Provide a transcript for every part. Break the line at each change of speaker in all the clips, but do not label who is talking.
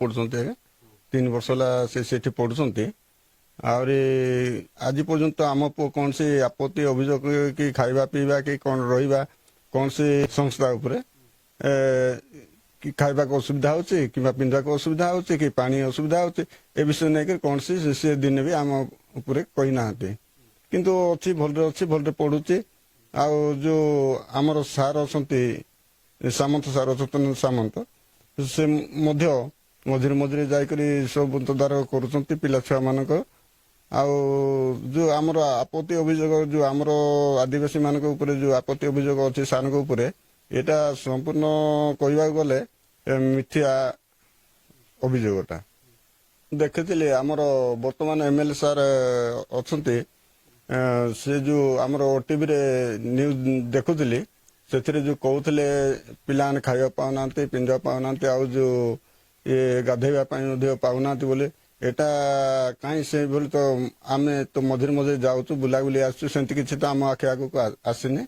ପଢୁଛନ୍ତି ଆଜ୍ଞା 3 ବର୍ଷ ହେଲା ସେଠି ପଢୁଛନ୍ତି। ଆହୁରି ଆଜି ପର୍ଯ୍ୟନ୍ତ ଆମ ପୁଅ କୌଣସି ଆପତ୍ତି ଅଭିଯୋଗ କି ଖାଇବା ପିଇବା କି କ'ଣ ରହିବା କୌଣସି ସଂସ୍ଥା ଉପରେ କି ଖାଇବାକୁ ଅସୁବିଧା ହଉଛି କିମ୍ବା ପିନ୍ଧିବାକୁ ଅସୁବିଧା ହଉଛି କି ପାଣି ଅସୁବିଧା ହଉଛି ଏ ବିଷୟ ନେଇକି କୌଣସି ସେ ଦିନେ ବି ଆମ ଉପରେ କହିନାହାନ୍ତି। କିନ୍ତୁ ଅଛି ଭଲରେ ପଢୁଛି। ଆଉ ଯୋଉ ଆମର ସାର୍ ଅଛନ୍ତି ସାମନ୍ତ ସାର୍ ଅଛନ୍ତି ସାମନ୍ତ ସେ ମଧ୍ୟ ମଝିରେ ମଝିରେ ଯାଇକରି ସବୁ ତଦାରଖ କରୁଛନ୍ତି ପିଲା ଛୁଆ ମାନଙ୍କ। ଆଉ ଯୋଉ ଆମର ଆପତ୍ତି ଅଭିଯୋଗ ଯୋଉ ଆମର ଆଦିବାସୀ ମାନଙ୍କ ଉପରେ ଯୋଉ ଆପତ୍ତି ଅଭିଯୋଗ ଅଛି ସାରଙ୍କ ଉପରେ ଏଇଟା ସମ୍ପୂର୍ଣ୍ଣ କହିବାକୁ ଗଲେ ମିଥ୍ୟା ଅଭିଯୋଗଟା। ଦେଖିଥିଲି ଆମର ବର୍ତ୍ତମାନ MLA ସାର୍ ଅଛନ୍ତି ସେ ଯୋଉ ଆମର OTVରେ ନ୍ୟୁଜ ଦେଖୁଥିଲି ସେଥିରେ ଯୋଉ କହୁଥିଲେ ପିଲାମାନେ ଖାଇବା ପାଉନାହାନ୍ତି ପିନ୍ଧିବା ପାଉନାହାନ୍ତି ଆଉ ଯୋଉ ଗାଧୋଇବା ପାଇଁ ମଧ୍ୟ ପାଉନାହାନ୍ତି ବୋଲି ଏଟା କାହିଁ ସେଇଭଳି ତ ଆମେ ତ ମଝିରେ ମଝିରେ ଯାଉଛୁ ବୁଲାବୁଲି ଆସୁଛୁ ସେମିତି କିଛି ତ ଆମ ଆଖି ଆଗକୁ ଆସିନି।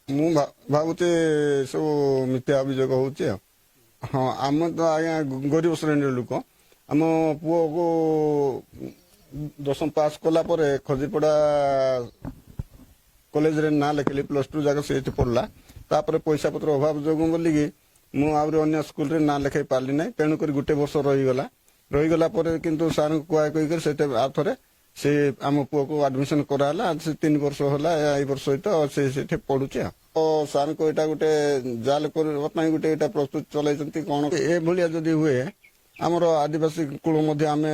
ମୁଁ ଭାବୁଛି ସବୁ ମିଥ୍ୟା ଅଭିଯୋଗ ହଉଛି ଆଉ। ହଁ ଆମେ ତ ଆଜ୍ଞା ଗରିବ ଶ୍ରେଣୀର ଲୋକ। ଆମ ପୁଅକୁ 10ମ ପାସ୍ କଲା ପରେ ଖଜିପଡ଼ା କଲେଜରେ ନାଁ ଲେଖିଲି +2 ଯାକ ସେଇଠି ପଢିଲା। ତାପରେ ପଇସା ପତ୍ର ଅଭାବ ଯୋଗୁଁ ବୋଲିକି ମୁଁ ଆହୁରି ଅନ୍ୟ ସ୍କୁଲରେ ନାଁ ଲେଖାଇ ପାରିଲି ନାହିଁ। ତେଣୁକରି ଗୋଟେ ବର୍ଷ ରହିଗଲା ପରେ କିନ୍ତୁ ସାର୍ଙ୍କୁ କୁହା କହିକରି ସେଟା ଆଉ ଥରେ ସେ ଆମ ପୁଅକୁ ଆଡମିସନ କରାହେଲା। ସେ 3 ବର୍ଷ ହେଲା ଏଇ ବର୍ଷ ସହିତ ସେ ସେଠି ପଢୁଛି ଆଉ। ସାର୍ଙ୍କୁ ଏଇଟା ଗୋଟେ ଜାଲ କରିବା ପାଇଁ ଗୋଟେ ଏଇଟା ପ୍ରସ୍ତୁତ ଚଳାଇଛନ୍ତି କ'ଣ ଏଭଳିଆ ଯଦି ହୁଏ ଆମର ଆଦିବାସୀ କୁଳ ମଧ୍ୟ ଆମେ